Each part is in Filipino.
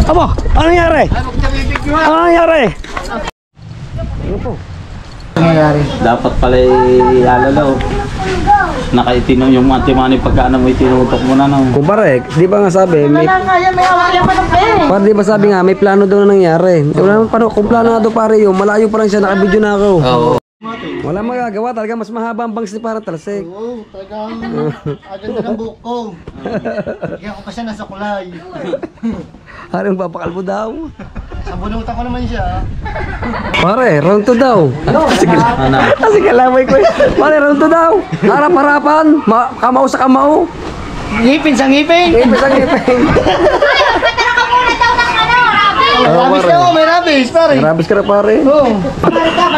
Aba, ano nangyari? Ano nangyari? Ano po? Dapat pala alalaw. Nakaitinong yung antimani pagkaano mo itinutok mo na no. Kumpare, di ba nga sabi, may para di ba sabi nga may plano daw na nangyari. Wala naman paano kung planado pare yun, malayo pa lang siya, nakabidyo na ako. Oo. Wala magagawa, talaga mas mahaba ang bangs ni para talsik. Oo, talagang agad na ng buhok ko. Kaya ko pa siya nasa kulay. Harang papakalbo daw. Sabunutan ko naman siya. Pare, round 2 daw. Sige, kasi kalamay ko. Pare, round 2 daw. Harap-harapan, kamao sa kamao. Ngipin sa ngipin. Ngipin sa ngipin. Rabis na ako, may rabis, pare. Rabis ka na pare. Oo.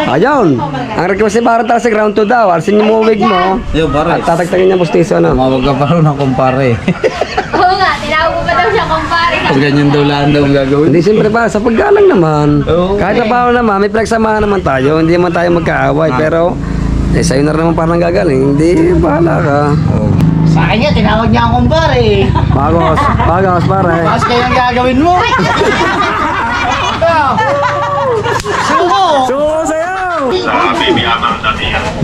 Ayun, ang request ni Barat Talsik round 2 daw. Alsin mo wig mo. Yo, pare. At tatagtagin niya postiso na. Mawag ka pa rin ng kumpare. Oo nga, tinawag mo pa daw siya kumpare. Pag ganyan daw lang daw gagawin. Hindi, siyempre pa, sa paggalang naman. Oo. Kahit na paano naman, may pinagsamahan naman tayo. Hindi naman tayo magkaaway. Pero, sa'yo na naman parang gagaling. Hindi, bahala ka. Sa akin niya, tinawag niya akong kumpare. Bagos, pare. Mas kaya ang gagawin mo. Suko! Suko sa'yo!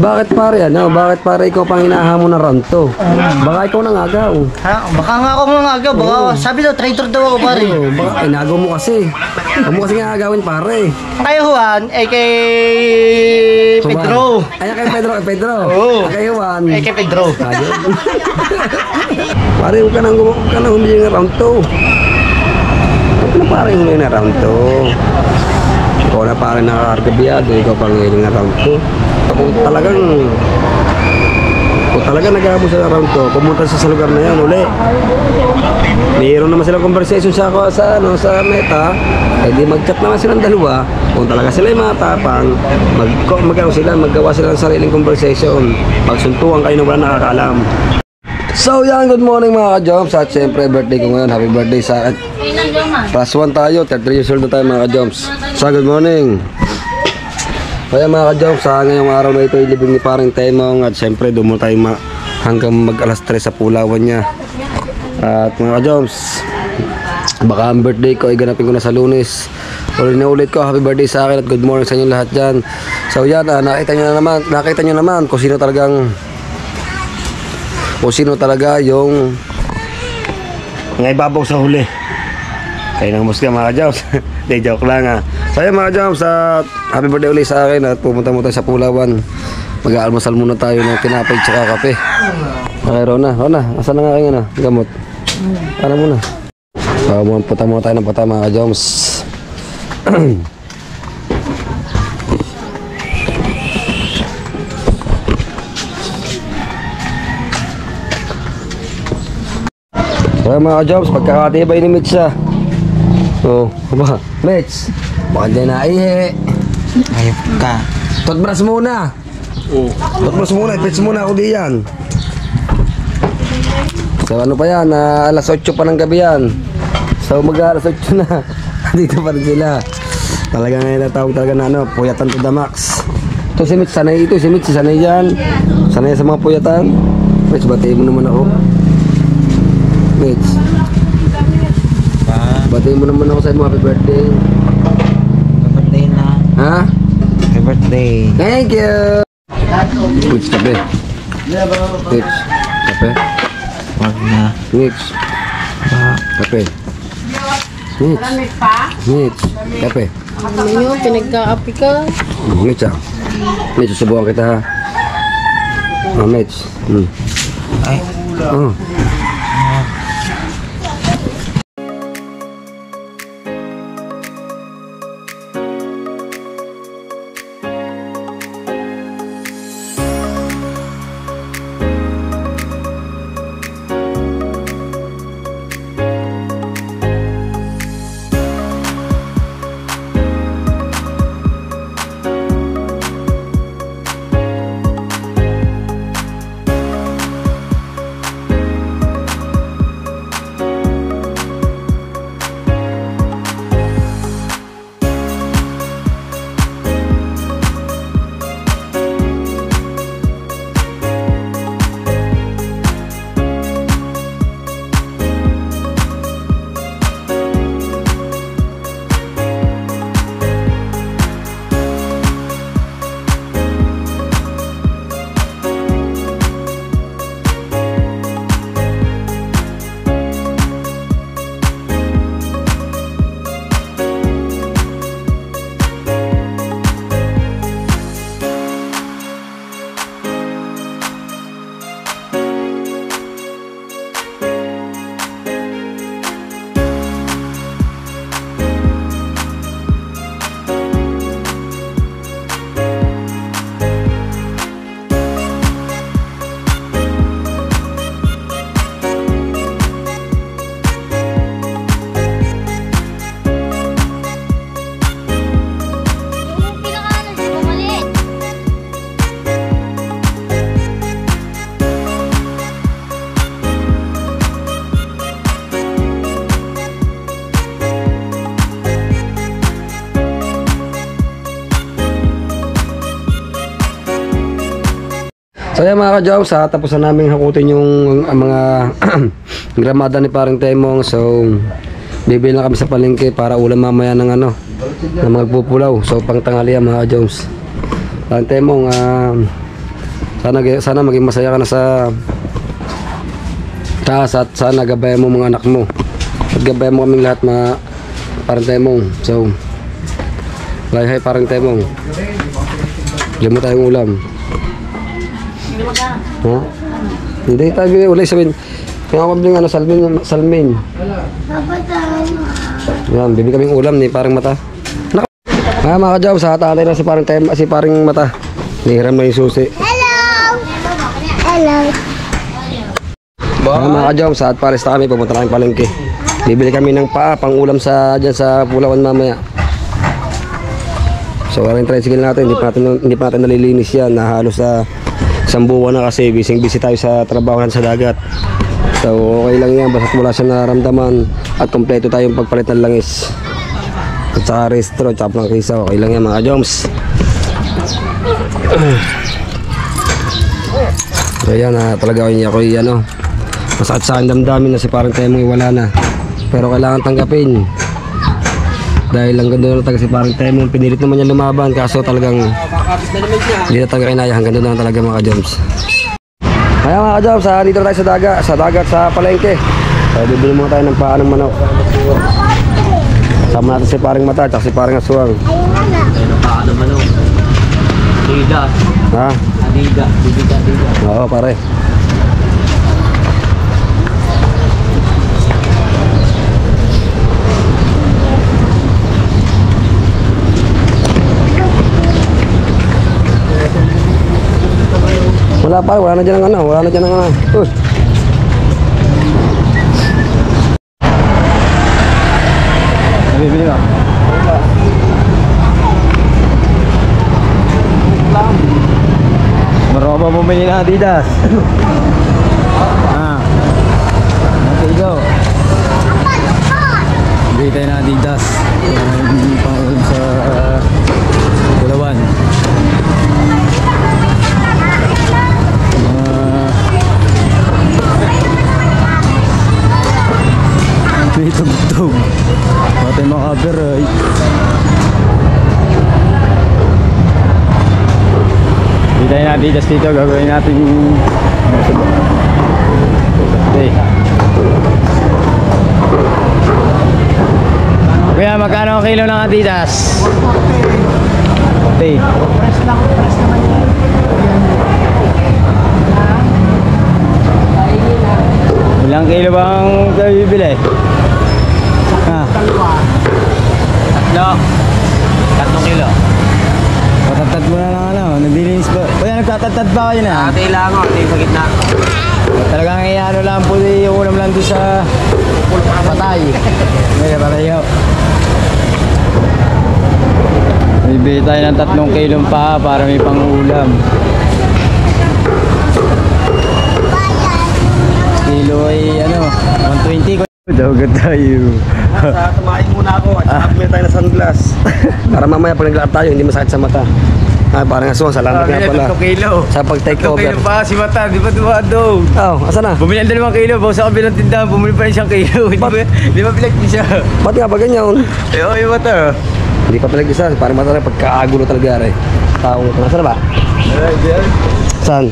Bakit pare, ano? Bakit pare ikaw pang hinahamon na round 2? Baka ikaw nangagaw. Ha? Baka nga ako mga aga. Baka sabi daw, traitor daw ako, pare. Oo, baka inagaw mo kasi. Huwag mo kasi nga agawin pare. Kay Juan, kay Pedro. Ay, kay Pedro. Oo. Kay Juan. Kay Pedro. Ayun. Pare, huwag ka nang humiling na round 2. Huwag ka na pare humiling na round 2. Ikaw na pare nakakargabiyado, ikaw pang humiling na round 2. Kung talagang nag-aabot sa round 2, pumunta sa lugar na yan uli. Mayroon naman silang conversation sa meta, eh di mag-chat naman silang dalawa. Kung talaga sila yung matapang, maggawa sila ng sariling conversation. Pagsuntuan kayo na wala nakakaalam. So yan, good morning mga ka-jumps. At syempre birthday ko ngayon, happy birthday sa akin. Plus 1 tayo, 33 years old na tayo mga ka-jumps. So good morning. Kaya mga ka-jumps, sa ngayong araw na ito ilibing ni paring Temong. At syempre doon mo tayo hanggang mag alas 3 sa pulawan niya. At mga ka-jumps, baka ang birthday ko ay ganapin ko na sa Lunes. Ulit na ulit ko, happy birthday sa akin at good morning sa inyo lahat dyan. So yan, nakita nyo naman kung sino talaga yung ibabaw sa huli. Kaya nang musga mga ka-jumps. Hindi, joke lang ha. So yan mga ka-jumps, happy birthday ulit sa akin at pumunta mo tayo sa Pulawan. Mag-aalmasal muna tayo ng tinapay tsaka kape. Okay, Rona, asan na nga kayo gamot? Ano muna? So pumunta muna tayo ng pata mga ka-jumps. So mga ka-jumps, pagkakatibay ni Mitch ha. Oh, ba? Mitch, baka dyan na ihi. Ayop ka. Toothbrush muna. Toothbrush muna, ipits muna ako diyan. So ano pa yan, alas 8 pa ng gabi yan. So mag-alas 8 na. Dito pa rin sila. Talaga ngayon natawag talaga na puyatan to the max. Ito si Mitch, sanay ito. Si Mitch, sanay yan. Sanay sa mga puyatan. Mitch, batiin mo naman ako. Mitch, batiin mo naman ako sa happy birthday. Happy birthday na. Ha? Happy birthday. Thank you. Mitch, kape. Mitch, kape. Wag na. Mitch, kape. Mitch, Mitch, kape. Ano yun, pinagkaapi ka? Mitch Mitch, susubukan kita ha. Mitch. Ay. So yan mga ka-jobs, tapos na namin hakutin yung mga gramada ni parang Temong. So bibili na kami sa palengke para ulam mamaya ng ano, na magpupulaw. So pang tanghalian mga ka-jobs. Parang Temong, sana maging masaya ka na sa taas at sana gabayan mo mga anak mo. At gabayan mo kaming lahat mga parang Temong. So hi parang Temong. Bigyan mo tayong ulam. Ha? Hindi tayo ulit sabihin. Kaya ako bibili ano, salmin. Yan, bibili kaming ulam ni parang mata. Mga ka-job, sa tatay na si parang mata. Nihiram na yung susi. Hello. Mga ka-job, sa pares na kami, pupunta na kami palengke. Bibili kami ng paa, pang ulam dyan sa Pulawan mamaya. So ang tricycle natin, hindi pa natin nalilinis yan. Nahalos sa isang buwan na kasi busy tayo sa trabaho sa dagat. So okay lang yan, basta wala siya nararamdaman at kompleto tayong pagpalit ng langis. At saka restro, tsaka plangkisa, okay lang yan mga joms. So yan, talaga ako ano, masakit sa akin damdamin na si parang Temong wala na. Pero kailangan tanggapin. Dahil lang ganda na talaga si parang Temong, pinilit naman niya lumaban kaso talagang hindi na talaga kinaya, hanggang doon na talaga mga ka-joms. Kaya mga ka-joms, dito na tayo sa dagat sa palengke. So bibili muna tayo ng paa ng manok. Sama natin si parang mata at si parang aswang. Ayun ang paa ng manok. Adidas. Ha? Adidas. Oo pare. Wala na dyan ang ano, Bibili ka? Marunong ba bumili ng Adidas? Okay, go. Bili tayo ng Adidas. Hindi pang ulam sa Pulawan. May tugtog. Batay mga copyright. Hindi tayo na Adidas dito. Gagawin natin okay. Kuya, magkano ang kilo ng Adidas? Okay. Ilang kilo bang kayo bibili? Tatlong kilo. Patatad mo na lang ano, naglilinis ba? Kuya, nagtatatad ba kayo na? Ate lang ako, ate sa gitna. Talagang ano lang po yung ulam lang doon sa patay. May patayo. Bibili tayo ng 3 kilong pa para may pang-ulam. Kilo ay ano, 120. Dagat tayo. Tumain muna ako at bumili tayo ng sunglass. Para mamaya pag naglakad tayo, hindi masakit sa mata. Parang aswang, salamat nga pala. 3 kilo. Sa pag-take 3 over. kilo pa si Mata, di ba dumaan daw? Asan na? Bumili ang 2 kilo, bawa sa kabilang tindahan, bumili pa rin 1 kilo. Di ba pinag siya? Ba't nga ba ganyan? Eh, okay, Mata. Hindi pa pinag-isa, parang mata na pagkaagulo talaga rin. Taong ito. Nasaan na ba? Saan?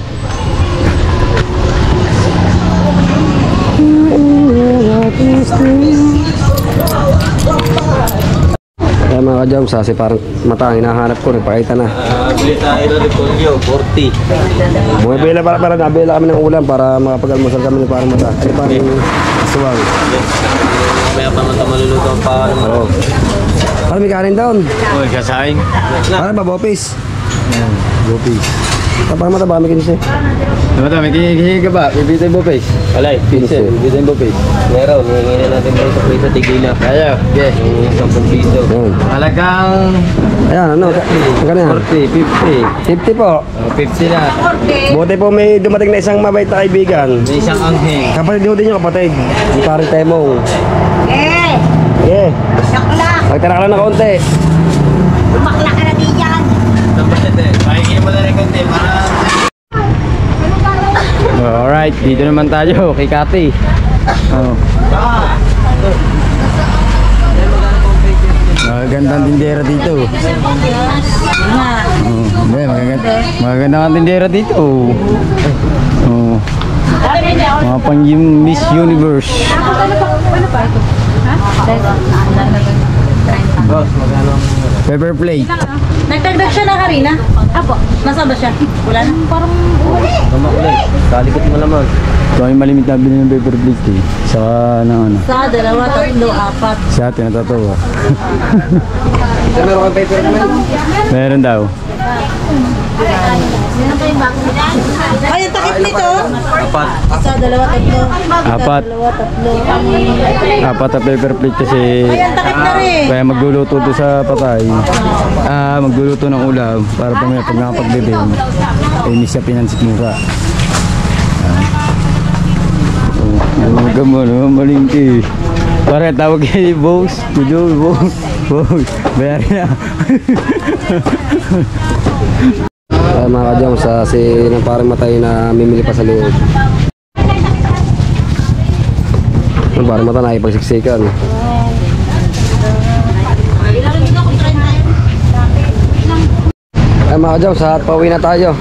Kaya mga ka-joms, si parang mata ang hinahanap ko, nagpakita na. Bili tayo ng repolyo, 40. Bumibila para nabila kami ng ulam para makapag-almusal kami ng parang mata. Ay parang suwang. Kaya pa naman maluluto ang paa ng Oo. Parang may kanin doon. Uy, kasaing. Parang ba, Bopis? Bopis. Parang mata ba kami kinisi? Mata, may kinikinig ka ba? Bibili tayo bopay. Alay, pinsel. Bibili tayo bopay. Meron, hingin natin tayo sa tigila. Kaya, okay. Yung 10 piso. Yan. Halagang Ayan, ano? Magkano yan? 40, 50. 50 po. 50 na. Buti po may dumating na isang mabait na kaibigan. May isang angheng. Kapatid din yung kapatid. Yung parang Temong. Eh! Yeah. Sakla! Magtira ka lang na kaunti. Lumakla ka na di dyan! Pakinggan mo na rin konti para Alright, dito naman tayo kay Kati. Oh. Magagandang tindera dito. Magagandang tindera dito. Oh. Mga pang Miss Universe. Paper plate. Nagdagdag siya na Karina? Apo. Nasaan ba siya? Wala na? Parang Kalikot mo naman. Ito ay malimit na bilhin ng paper plate eh. Saka ano. sa 2, 3, 4. Sa atin natatawa. Sir, meron kang paper plate? Meron daw. Ay, ang takip nito. Apat. Sa 2, 3. Apat. 2, 3. Apat na paper plate kasi Ay, ang takip na rin. kaya magluluto doon sa patay. Magluluto ng ulam para pag nakapagbibing eh miss sa pinansik mura. Huwag mo naman malingki. Pare tawag kay boss. Tudo boss. Boss. Bayari na. Ay mga kadyam, sa si ng parang matay na mimili pa sa loob. Ang parang mata na ipagsiksikan. Ay mga kadyam, sa pauwi na tayo.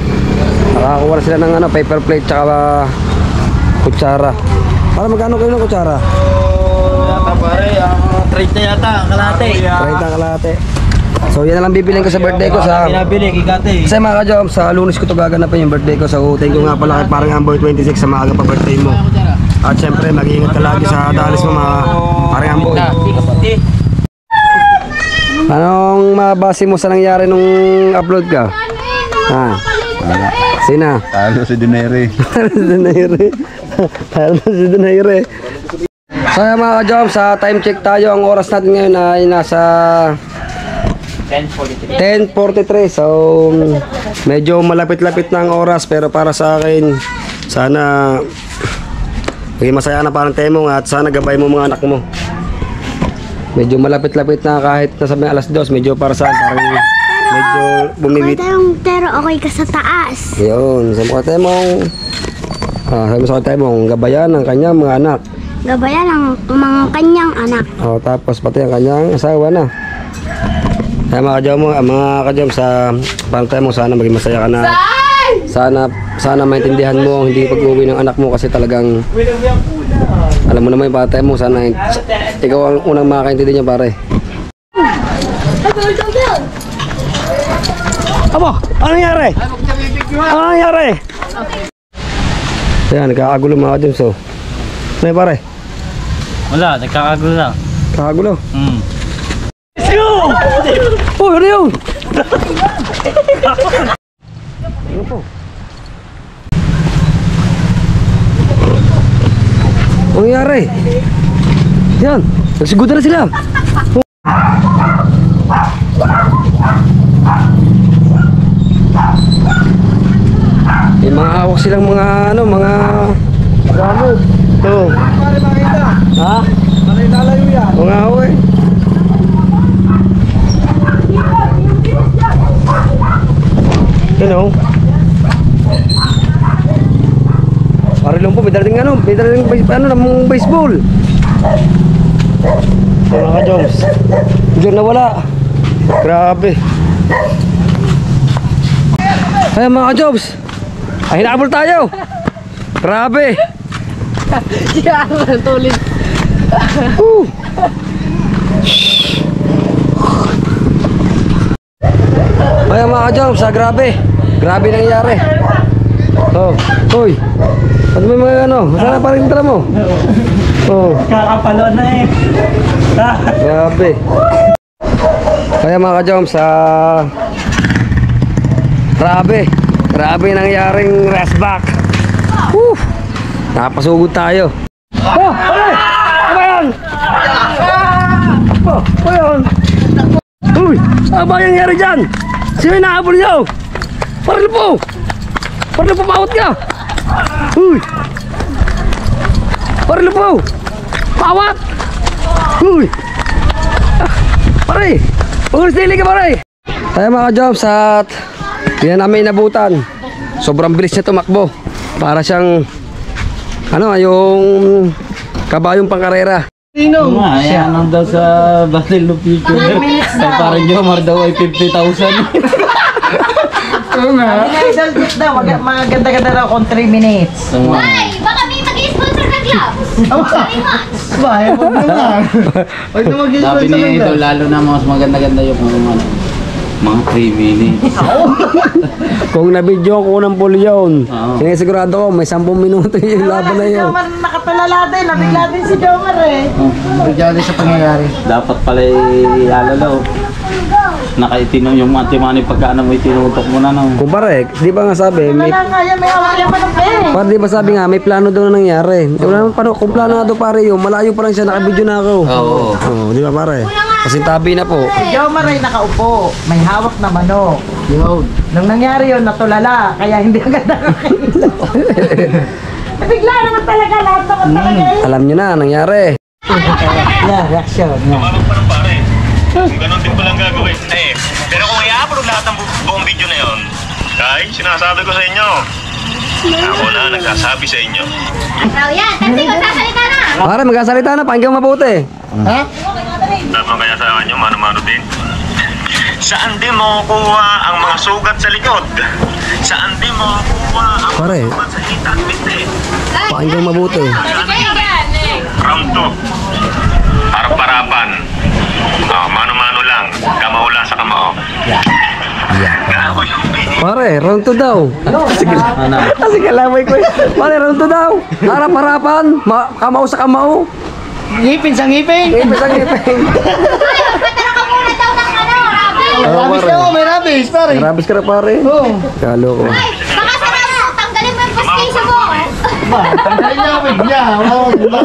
Nakakuha na sila ng ano, paper plate tsaka kutsara. Para magkano kayo ng kutsara? Yata pare, 30 yata, kalate. 30 kalate. So yan na lang bibilin ko sa birthday ko sa... Pinabili, kikate. Kasi mga kadyam, sa Lunes ko ito gaganapin yung birthday ko. So thank you nga pala kay parang Amboy 26 sa maaga pa birthday mo. At syempre mag-iingat ka lagi sa dalis mo mga parang Amboy. Anong mabase mo sa nangyari nung upload ka? Ha? Sina? Talo si Dinere. Talo si Donaire. So yan mga kadyam, sa time check tayo. Ang oras natin ngayon ay nasa 10:43. So medyo malapit-lapit na ang oras, pero para sa akin sana maging masaya na parang temong at sana gabay mo mga anak mo. Medyo malapit-lapit na kahit nasa may alas 2, medyo para sa akin parang medyo bumibit. Pero okay ka sa taas. Yun, sa mga temong sabi sa temong gabayan ng kanyang mga anak. Gabayan ang mga kanyang anak. Tapos pati ang kanyang asawa na. Kaya mga kadyam sa pantay mo, sana maging masaya ka na. Sana maintindihan mo ang hindi pag-uwi ng anak mo kasi talagang alam mo naman yung pantay mo, sana ikaw ang unang makakaintindi niya pare. Aba, ano nangyari? Ano nangyari? Ayan, nagkakagulo mga kadyam. So may pare? Wala, nagkakagulo lang. Kakagulo? Let's go! Oh, ano yun? Ano po? Ano nangyari? Yan, nagsigutan na sila. May mga hawak silang mga ano, mga gamit. Ito. Ha? Lalayo yan. Mga hawak eh. You know, pare lang po, may darating ano, namang baseball. Mga ka-Joms, biglang nawala. Grabe. Kaya mga ka-Joms, ay hinabol tayo. Grabe. Tuloy. Kaya mga ka-Joms, grabe nangyari. Oh, hoy. Ano may mga ano? Sana pa rin tala mo. Oh. Kakapalon na eh. Grabe. Kaya mga ka-Joms, grabe nangyaring restback. Napasugod tayo. Oh, ano ba yan? Oh, ano yan? Uy, ano ba yung nangyari dyan? Sino yung nahabol niyo? Parang po! Pawat ka! Uy! Parang po! Pawat! Uy! Pare! Pag-ulis ka pare! Tayo mga ka-Joms at hindi na namin inabutan. Sobrang bilis niya tumakbo. Para siyang ano, yung kabayong pangkarera. Sino? Ayan daw sa Battle of Future. Ay parang Jomar daw ay 50,000. Oo nga. Idol tip daw, mga ganda-ganda daw kung 3 minutes. Ay, baka may mag-sponsor na gloves. Bahay mo naman. Huwag na mag-sponsor Sabi ni ng Idol, lalo na mas maganda-ganda yung mga 3 minutes. Kung nabidyo ko ng pool yun, Oo. sinisigurado ko may 10 minuto yung laban na Si yun. Jomar nakatulala din, nabigla din si Jomar eh. Nagyari sa pangyayari. Dapat pala alalaw. Nakaitinong yung antimani pagkaano mo itinutok mo na no. Kumpare, di ba nga sabi, may, Wala nga yan, may awak yan pa ng play. para di ba sabi nga, may plano daw na nangyari. Wala naman paano, kung planado pare yun, malayo pa lang siya, nakabidyo na ako. Oo. Oo, di ba pare? Kasi tabi na po. Si Jomar ay nakaupo, may hawak na manok. Yun. Nung nangyari yun, natulala, kaya hindi agad nakakailaw. Bigla naman talaga, lahat naman talaga eh. Alam nyo na, nangyari. Yeah, reaction. Yeah. Kung ganun din palang gagawin. Pero kung i-upload lahat ng buong video na yun, ay, sinasabi ko sa inyo. Ako na nagsasabi sa inyo. Ikaw yan, kasi magsasalita na. Pare, magkasalita na, pakinggan mabuti. Ha? Tama kaya sa inyo, mano-mano din. Saan din makukuha ang mga sugat sa likod? Saan din makukuha ang mga Pare. sugat sa hita at binti? Pakinggan mabuti. Round 2. Harap-harapan. Mano-mano lang. Kamao lang sa kamao. Gago yung binigay. Pare, round 2 daw. Sige, kasi kalamay ko eh. Pare, round 2 daw. Harap-harapan, kamao sa kamao. Ngipin sa ngipin. Ngipin sa ngipin. Patara ka muna daw ng ano, Rabi. Oo, Rabis pare. na ako, may rabis, pare. Grabis ka na pare. Oo. Kalo ko. Ay, baka sarap mo, tanggalin mo yung postisyo mo. Ba, tanggalin niya ako, bigla. Oo, diba?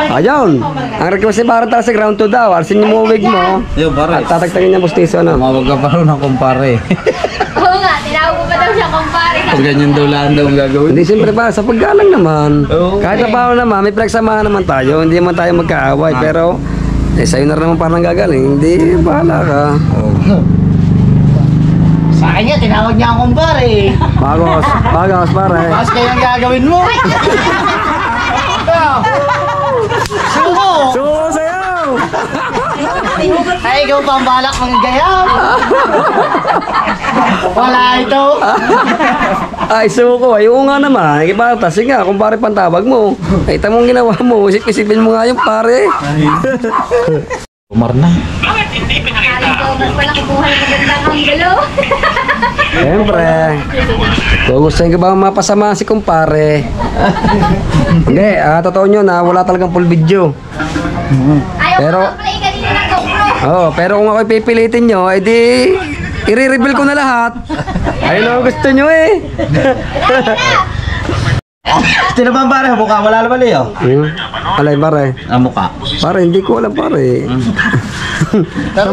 Ayun. Ang request ni Baron talaga sa round 2 daw. Alisin mo wig mo. Yo pare. At tatagtagin niya postiso na. Tumawag ka pa rin ng kumpare. Oo nga, tinawag mo pa daw siya kumpare. Pag ganyan daw lang daw ang gagawin. Hindi, siyempre pa, sa paggalang naman. Oo. Kahit na paano naman, may pinagsamahan naman tayo. Hindi naman tayo magkaaway. Pero, sa'yo na rin naman parang gagaling. Hindi, bahala ka. Sa akin niya, tinawag niya akong pare. Bagos, bagos pare. Mas kayo ang gagawin mo. Suko! Suko sa'yo! Ay, ikaw pa ang balak ng gayam. Wala ito. Ay, suko. Ay, oo nga naman. Ipatas nga, kung pare pantawag mo. Ay, tamong ginawa mo. Isip-isipin mo nga yung pare. Umar na. Aling ko, mas pala kukuha ng magandang anggalo. Siyempre. Kung gusto nyo ba mapasama si kumpare? Hindi, totoo nyo na wala talagang full video. Ayaw Pero- ko mag-play kanina ng GoPro. Oo, pero kung ako'y pipilitin nyo, ay di i-reveal ko na lahat. Ayun ang gusto nyo eh. Sino ba pare? Mukha wala naman eh. Alay pare. Ang mukha. Pare, hindi ko alam pare. Pero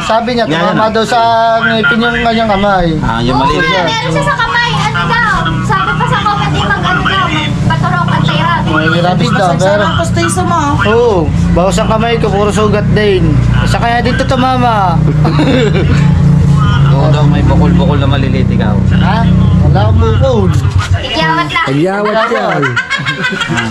sabi niya, tumama daw sa ngipin yung kanyang kamay. Yung mali. Meron siya sa kamay. Ano daw? Sabi pa sa comment, mag-ano daw, magpaturok ang tira. May rabis daw, pero... Ang postisyo mo. Oo, bawas ang kamay ko, puro sugat din. Sa kaya dito tumama. Oo daw may bukol-bukol na maliliit ikaw. Ha? Wala akong bukol. Igyawat lang. Tagyawat yan.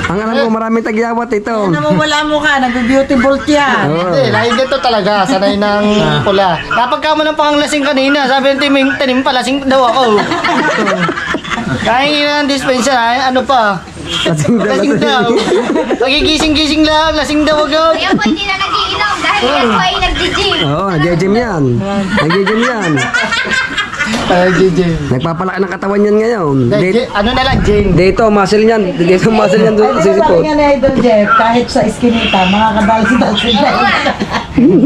Ang alam ko, maraming tagyawat ito. Namumula mo ka, nag-beautiful yan. Oo. Hindi, lahi dito talaga, sanay ng pula. Kapag ka mo ng panglasing kanina, sabi ng timing, tanim pa, lasing daw ako. Kaya nga ng dispenser, ano pa? Lasing daw. Pagigising-gising lang, lasing daw agad. Kaya po hindi na nagiinom dahil yan po ay nag-gym. Oo, nag-gym yan. Nag-gym yan. Ay, JJ. Nagpapalaki ng katawan yan ngayon. Ano na lang, Jane? Dito, muscle yan. Dito, muscle yan doon sa Sabi sipot. nga ni Idol Jeff, kahit sa iskinita, mga kadalsi-dalsi na.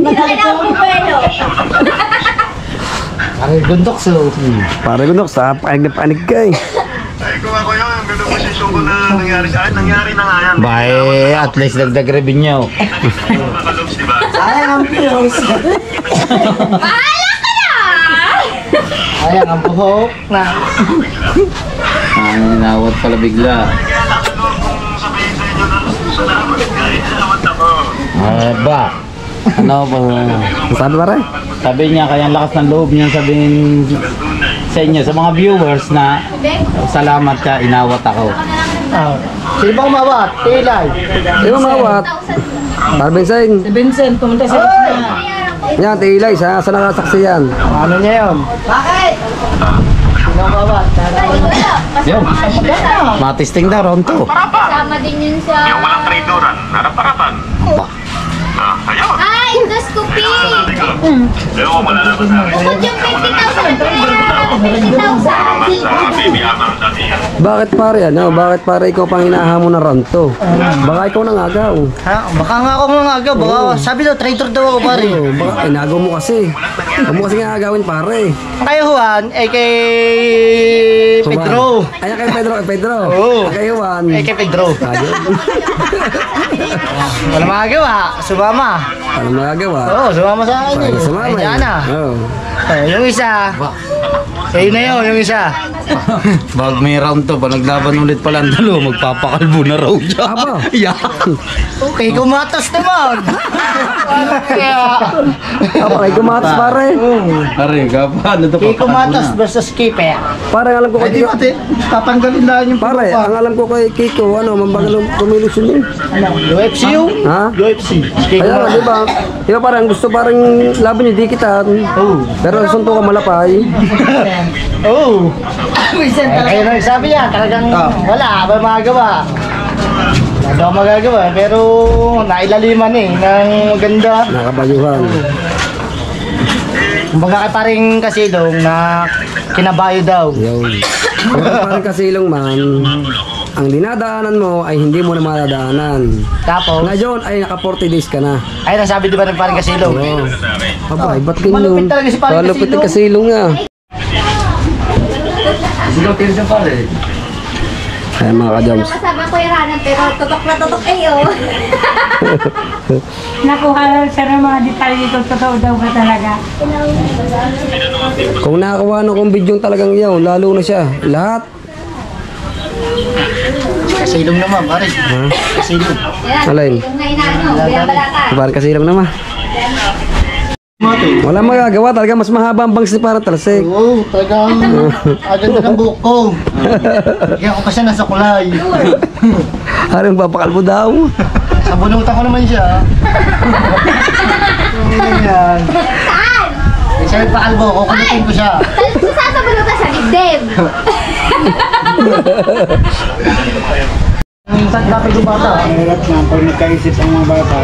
Kailangan ko pwelo. Ay, guntok so. Pare ko, Nox, panig na panig ka eh. Ay, kung ako yun, ang ganda posisyon ko na nangyari sa akin. Nangyari na nga yan. Bye, at least dagdag revenue. Nakalogs, diba? Sayang ang pills. Bahala ka na! Ayan, ang buhok na. Nawat pala bigla. Kaya nakalogs kung sabihin sa inyo na salamat guys. Salamat ako. Ba? Ano ba? Sabi pare? Sabi niya, kaya ang lakas ng loob niya sabihin sa sa inyo, sa mga viewers na salamat ka, inawat ako. Sino bang umawat? Tilay. Di ba mawat? Parbinseng. Si Vincent, pumunta sa Yan, Tilay, sa nakasaksi yan. Ano niya yun? Bakit? Sino umawat? Yun. Matisting daw, round 2. Kasama din yun sa... Yung walang tradoran, harap-harapan. Ayun. Ay, endoscopy! Pero kung malalaman sa akin. Bukod yung 50,000 na 50,000. Sa baby amang dati yan. Bakit pare, ano? Bakit pare ikaw pang hinahamon ng ranto? Baka ikaw nang agaw. Ha? Baka nga ako mga aga. Baka sabi daw, traitor daw ako pare. Oo, baka inagaw mo kasi. Huwag mo kasi nga agawin pare. Kay Juan, kay Pedro. Ay, kay Pedro. Oo. Kay Juan. Kay Pedro. Ayun. Wala magagawa. Sumama. Paano magagawa? Oo, sumama sa akin. Paano sa mama? Ay, Diana. Oo. Yung isa. Ayun na yun, yung isa. Bag may round 2, pag naglaban ulit pala ang dalawa, magpapakalbo na raw siya. Aba. Yeah. Okay, kumatas naman. Kaya, Ay, kumatas pare. Pare, paano ito? kay kumatas basta skipper. Pare, alam ko kay Tatanggalin lang yung Pare, ang alam ko kay Kiko, ano, mambagal kumilusyon yun. UFC yun? Ha? UFC. Kay Kaya nga, di ba? Di ba parang gusto parang laban niyo, dikitan. Pero sunto ka malapay. Oo. Kaya nagsabi niya, talagang wala, ba magagawa. Wala akong magagawa, pero nailaliman ng maganda. Nakabayuhan. Kumbaga kay paring Kasilong na kinabayo daw. Yun. Kung parang kasilong man, ang dinadaanan mo ay hindi mo na madadaanan. Tapos, Ngayon ay naka 40 days ka na. ay nasabi di ba ng paring Kasilong? Oo. Aba, ba't ganyan? Malupit talaga si parang Malupit Kasilong. ang kasilong nga. Ay mga ka-jams. Kasama ko yung Hanan, pero tutok na tutok kayo. Nakuha lang siya ng mga detalye kung totoo daw ba talaga. Kung nakakuha ng kong video talagang yaw, lalo na siya. Lahat. Kasilong naman, pare. Kasilong. Yan, Alay. yung na inaano, binabalata. Parang kasilong naman. Wala magagawa, talaga mas mahaba ang bangs ni para talsik. Oo, talagang agad ng buhok ko. Kaya ako pa siya nasa kulay. Harang papakalbo daw. Sabunutan ko naman siya. Ganyan. Saan? Siya nagpakalbo, kukulutin ko siya. Sasabunutan sa dibdib. Minsan dapat yung bata. Mahirap na pag nagkaisip ang mga bata.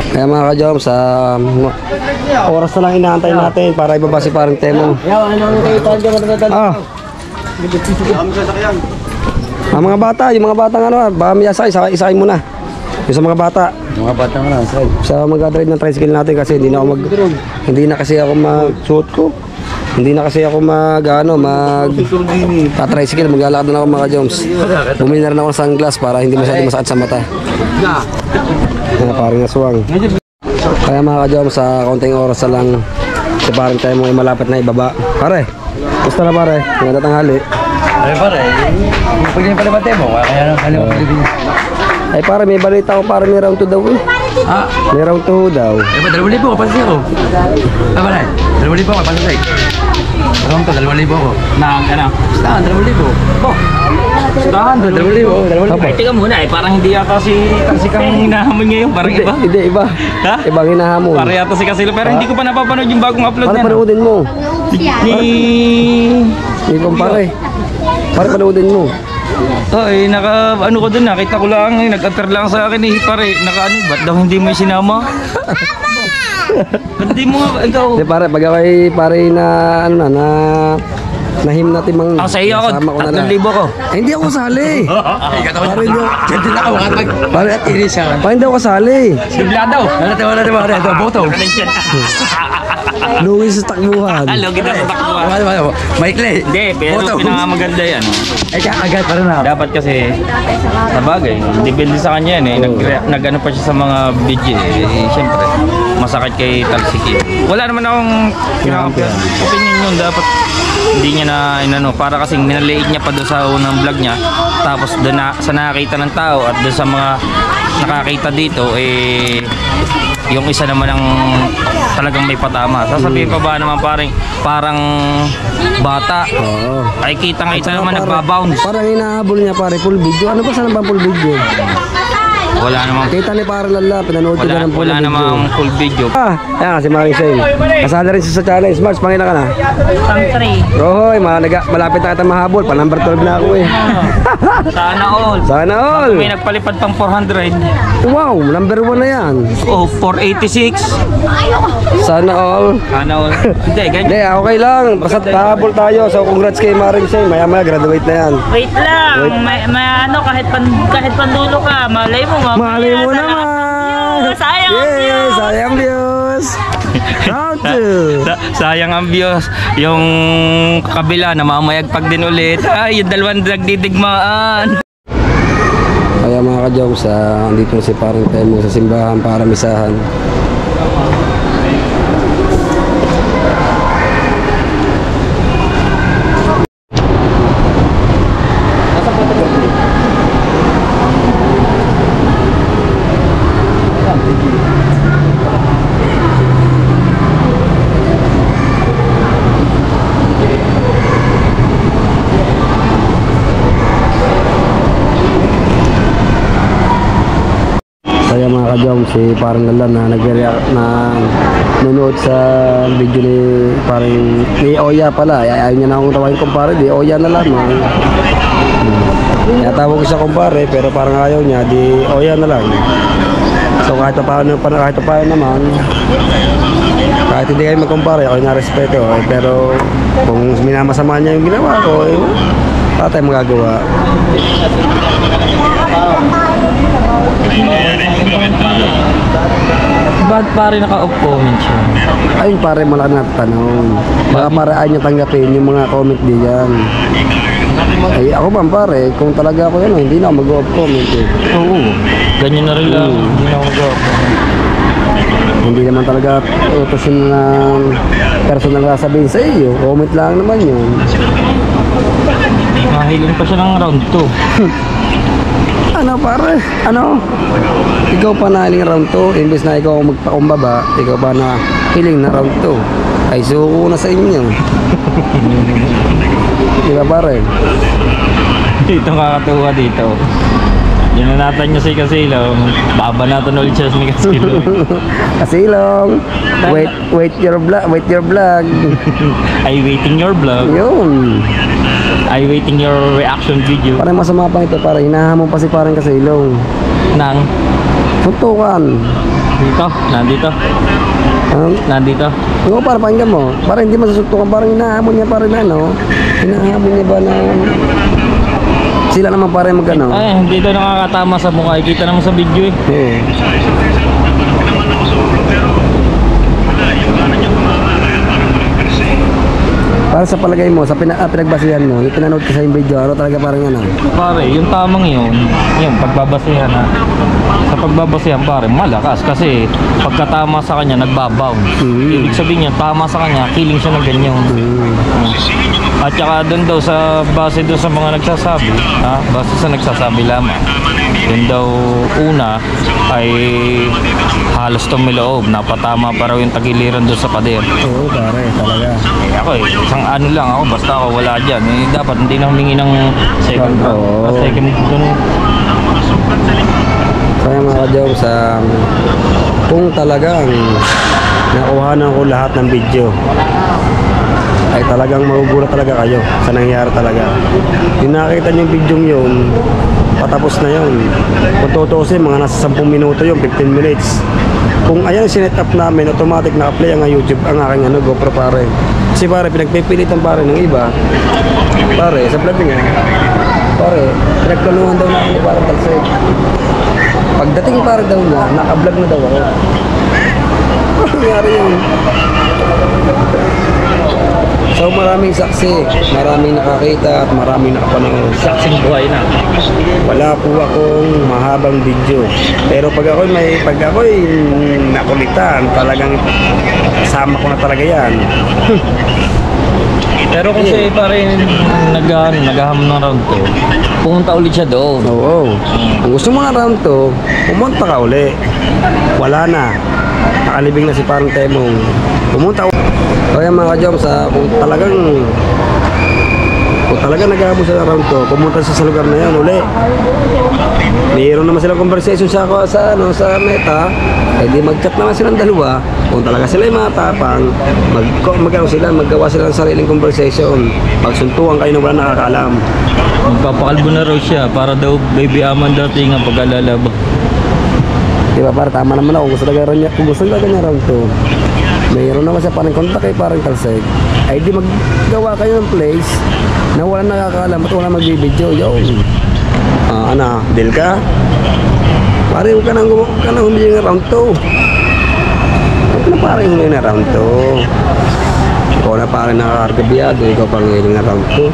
Kaya mga ka-jams, oras na lang inaantay natin para ibaba si parang Temo. Ah. Ang mga bata, yung mga bata nga ano, baka may isakay mo na. Yung sa mga bata. Mga batang na, sir. Sa mag-drive ng tricycle natin kasi hindi na kasi ako mag-suot ko. Hindi na kasi ako tricycle, maglalakad na ako mga Jones. Bumili na rin ako ng sunglass para hindi masyadong masakit sa mata. Parang naswang. Kaya mga ka-Jones, sa konting oras na lang, si parang tayo mga malapit na ibaba. Pare, gusto na pare, maganda tanghali. Ay, pare. Pag yung palibate mo, kaya nang kalimutan din. Ay pare, may balita ko para may round 2 daw eh. Ah, May round 2 daw. eh ba, 2,000 kapansin ako. Ah, pare, 2,000 kapansin. Alam ko, 2,000 ako. Na, ano? Stahan, 2,000. Oh, Stahan, 2,000. Ay, teka muna eh, parang hindi yata si kang hinahamon ngayon, parang iba. Hindi, iba. Ha? Ibang hinahamon. Para yata si Kasilo, pero hindi ko pa napapanood yung bagong upload Pare, na. panoodin mo. Ni... Hindi kumpare. Pare, panoodin mo. Oh, eh, ano ko dun, nakita ko lang, nag-atter lang sa akin eh, pare, ba't daw hindi mo yung sinama? Ba't di mo nga, ikaw? Hindi pare, pag ako ay pare na nahim natin mang Sa iyo ako, sama ko na 3,000 ko. Eh, hindi ako kasali. Pare, hindi ako. Diyan din ako, Pare, at inis siya. pare, hindi ako kasali. Bigla daw. Wala naman, ito, boto. Luwi sa takbuhan. Halo, kita sa takbuhan. Maikli. Hindi, pero Boto. pinakamaganda yan. Ay, agad pa rin ako. Dapat kasi, sa bagay, depende sa kanya yan eh. Nag-ano pa siya sa mga video eh. Siyempre, masakit kay Talsiki. Wala naman akong opinion yun. Dapat hindi niya na inano. Para kasing minaliit niya pa doon sa unang vlog niya. Tapos doon sa nakakita ng tao at doon sa mga nakakita dito, eh, yung isa naman ang talagang may patama. Sasabihin pa ba naman parang bata? Oo. Ay kita naman nagbabounce. Parang hinahabol niya pare, full video. Ano ba saan ba full video? Wala namang Kita ni pare lala, pinanood ko na ng full wala video. namang full video. Ayan kasi Maring Shane. Kasala rin siya sa challenge. Mars, pangina ka na. Pang 3. Rohoy, malapit na kita mahabol. Pa number 12 na ako eh. Sana all. Sana all. May nagpalipad pang 400. Wow, number 1 na yan. Oh, 486. Sana all. Sana all. Hindi, ganyan. Hindi, okay lang. Basta pahabol tayo. So congrats kay Maring Shane. Maya graduate na yan. Wait lang. May ano, kahit pandulo ka, malay mo. Malay mo naman. Sayang ang views. Yes, sayang views. Proud to. Sayang ang views. Yung kabila, namamayagpag din ulit. Ay, yung dalawang nagdidigmaan. Kaya mga ka-jokes, andito na si Parang Temo sa simbahan para misahan. Kaya mga ka-jokes, si Parang Lala na nag-react na nunood sa video ni Oya pala. Ayaw niya na akong tawagin kumpare, di Oya na lamang. Kaya tawag ko siya kumpare, pero parang ayaw niya, di Oya na lang. So kahit paano naman, kahit hindi kayo magkumpare, ako yung narespeto. Pero kung minamasama niya yung ginawa ko, wala tayong magagawa. Bakit pare naka-off comment siya? Ayun pare, malaki na tanong. Baka paraan niya tanggapin yung mga comment diyan. Ay ako ba pare, kung talaga ako yan, hindi na ako mag-off comment eh. Oo. Ganyan na rin lang. Hindi na ako mag-off. Hindi naman talaga utusin na personal na sabihin sa iyo. Comment lang naman yun. Mahiling pa siya ng round 2. Ano pare? Ano? Ikaw pa na hiling round 2, imbes na ikaw magpakumbaba, ikaw pa na hiling na round 2. Ay suko na sa inyo. Di ba pare? Dito kakatuwa dito. Yananatan niya si Kasilong. Babanatan ulit siya ni Kasilong. Kasilong, wait your vlog. I waiting your vlog. Yun. I waiting your reaction video. Parang masama pa ito, parang hinahamon pa si parang Kasilong. Nang Suntukan. dito, nandito. Nandito. Oo, parang pakinggan mo. Parang hindi masusuntukan, parang hinahamon niya parang ano. Hinahamon niya ba na sila naman parang magano. Ay, hindi daw nakakatama sa mukha. Kita naman sa video eh. Oo. Para sa palagay mo, sa pinagbasihan mo, yung pinanood ko sa yung video, ano talaga parang ano? Pare, yung tamang yun, yung pagbabasihan ha. Sa pagbabasihan pare, malakas kasi pagkatama sa kanya, nagbabounce. Ibig sabihin niya, tama sa kanya, feeling siya ng ganyan. At saka doon daw sa base doon sa mga nagsasabi, ha? Base sa nagsasabi lamang. Yun daw una ay halos tumiloob, napatama pa raw yung tagiliran doon sa pader. Oo, pare, talaga. Eh ako eh, isang ano lang ako, basta ako wala dyan. Eh, dapat hindi na humingi ng second round. Oo. Second doon. Kaya mga ka-jokes, kung talagang nakuhanan ko lahat ng video, ay talagang magugulat talaga kayo sa nangyari talaga. Yung nakakita niyo yung video yun, patapos na yun. Kung tutusin, mga nasa 10 minuto yun, 15 minutes. Kung ayan sinet up namin, automatic na-apply ang YouTube, ang aking GoPro pare. Kasi pare, pinagpipilitan pare ng iba. Pare, sa vlog nga, pare, pinagtulungan daw na ako para talsik. Pagdating pare daw na, naka-vlog na daw ako. Ano nangyari yun? So maraming saksi, maraming nakakita at maraming nakapanood. Saksing buhay na. Wala po akong mahabang video. Pero pag ako'y nakulitan, talagang kasama ko na talaga yan. Pero kasi pare naghahamon ng round 2. pumunta ulit siya doon. Oo. Kung gusto mo na round 2, pumunta ka uli. Wala na. Nakalibing na si parang Temong. Pumunta uli. Kaya mga ka-Joms, kung talagang nag-aabot sa round 2, pumunta sa lugar na yan uli. Mayroon naman silang conversation sa Meta, di mag-chat naman silang dalawa. Kung talaga sila yung matapang, maggawa sila ng sariling conversation. Pagsuntuan kayo na wala nakakaalam. Magpapakalbo na raw siya para daw baby aman dati nga pag-alalaba. Diba para tama naman ako, kung gusto talaga niya round 2, mayroon naman siya parang kontak kay parang Talsik, ay di maggawa kayo ng place na wala nakakaalam at wala magbibideo. Yun. Deal ka? Pare, huwag ka nang humingi ng round 2. Huwag ka na pare humingi ng round 2. Ikaw na pare nakakargabiyado, ikaw pang humingi ng round 2.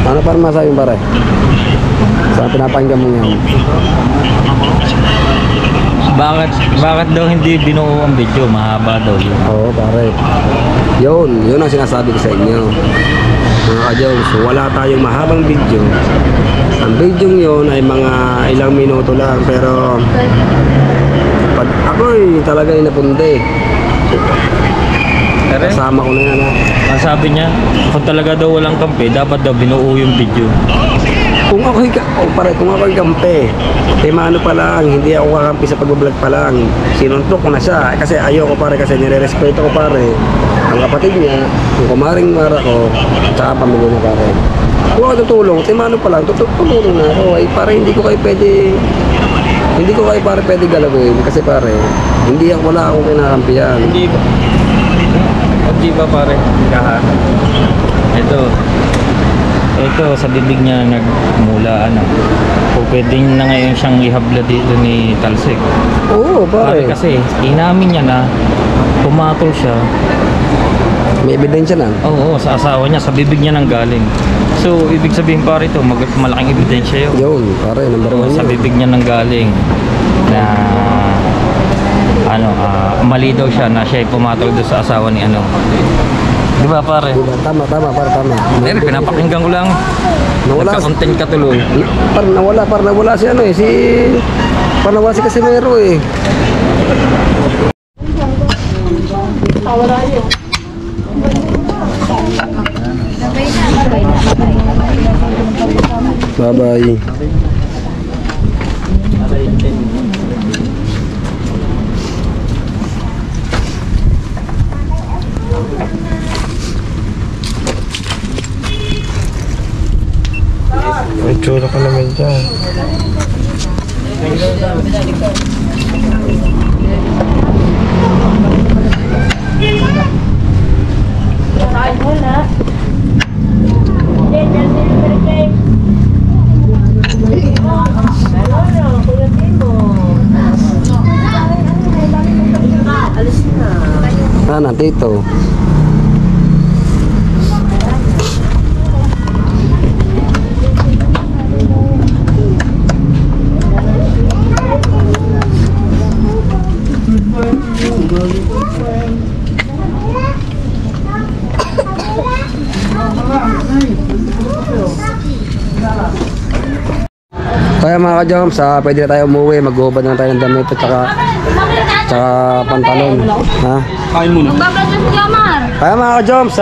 Ano parang masabi pare? Saan pinapakinggan mo yan? Bakit daw hindi binuo ang video? Mahaba daw yun. Oo pare. Yun ang sinasabi ko sa inyo. Mga ka-Joms, wala tayong mahabang video. Ang video yun ay mga ilang minuto lang, pero pag ako'y talaga napunde. Kasama ko na yan ha. Ang sabi niya, kung talaga daw walang kampi, dapat daw binuo yung video. Kung ako'y kampe, mano pa lang, hindi ako kakampi sa pag-vlog pa lang. Sinuntok ko na siya, kasi ayoko pare, kasi nire-respeto ko pare ang kapatid niya, yung kumaring mara ko, tsaka pamilya niya pare. Kung ako tutulong, mano pa lang, tutulong na ako. Ay pare, hindi ko kayo pare pwede galawin, kasi pare, wala akong kinakampihan. Hindi ba pare? Ito sa bibig niya nagmula kung pwedeng na ngayon siyang ihabla dito ni Talsik. Oo pare. Kasi inamin niya na pumatol siya. May ebidensya na? Oo, sa asawa niya, sa bibig niya nang galing. So ibig sabihin pare ito, malaking ebidensya yun. Yun pare, number 1 sa bibig niya nang galing na mali daw siya na siya ay pumatol doon sa asawa ni Di ba pare? Diba? Tama pare, tama. Pero pinapakinggan ko lang. Nawala. Nagka-content ka tuloy. Nawala si nawala si Casimero eh. Bye-bye. May tsura ka naman dyan. Dito. Kaya mga ka-Joms, pwede na tayo umuwi, mag-uubad na tayo ng damit at tsaka pantalon. Ha? Kain muna. Magbablog na si Jamar. Kaya mga ka-Joms,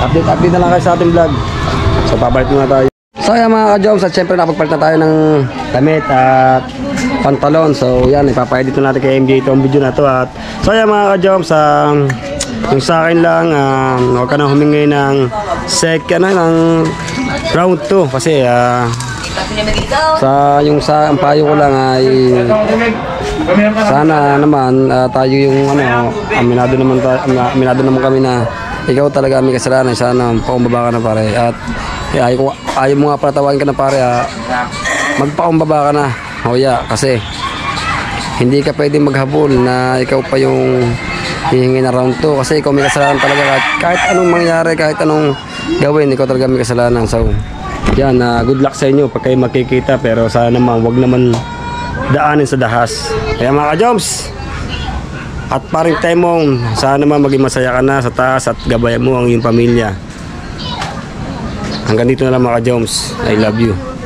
update na lang kayo sa ating vlog. So pabalik na tayo. So yan mga ka-Joms, at syempre nakapagpalit na tayo ng damit at pantalon. So yan, ipapaedit na natin kay MJ itong video na to. At so yan mga ka-Joms, yung sa akin lang, huwag ka na humingi ng ng round 2 kasi ang payo ko lang ay sana naman tayo yung aminado naman kami na ikaw talaga may kasalanan, sana paumbaba ka na pare, at ayaw mo nga pala tawagin ka na pare, magpaumbaba ka na kasi hindi ka pwede maghabol na ikaw pa yung hihingi na round 2 kasi ikaw may kasalanan talaga, kahit anong mangyari, kahit anong gawin, ikaw talaga may kasalanan. So yan, good luck sa inyo pag kayo makikita, pero sana naman wag naman daanin sa dahas. Kaya mga ka-Joms at paring Temong, sana naman maging masaya ka na sa taas at gabayan mo ang iyong pamilya. Hanggang dito na lang mga ka-Joms. I love you.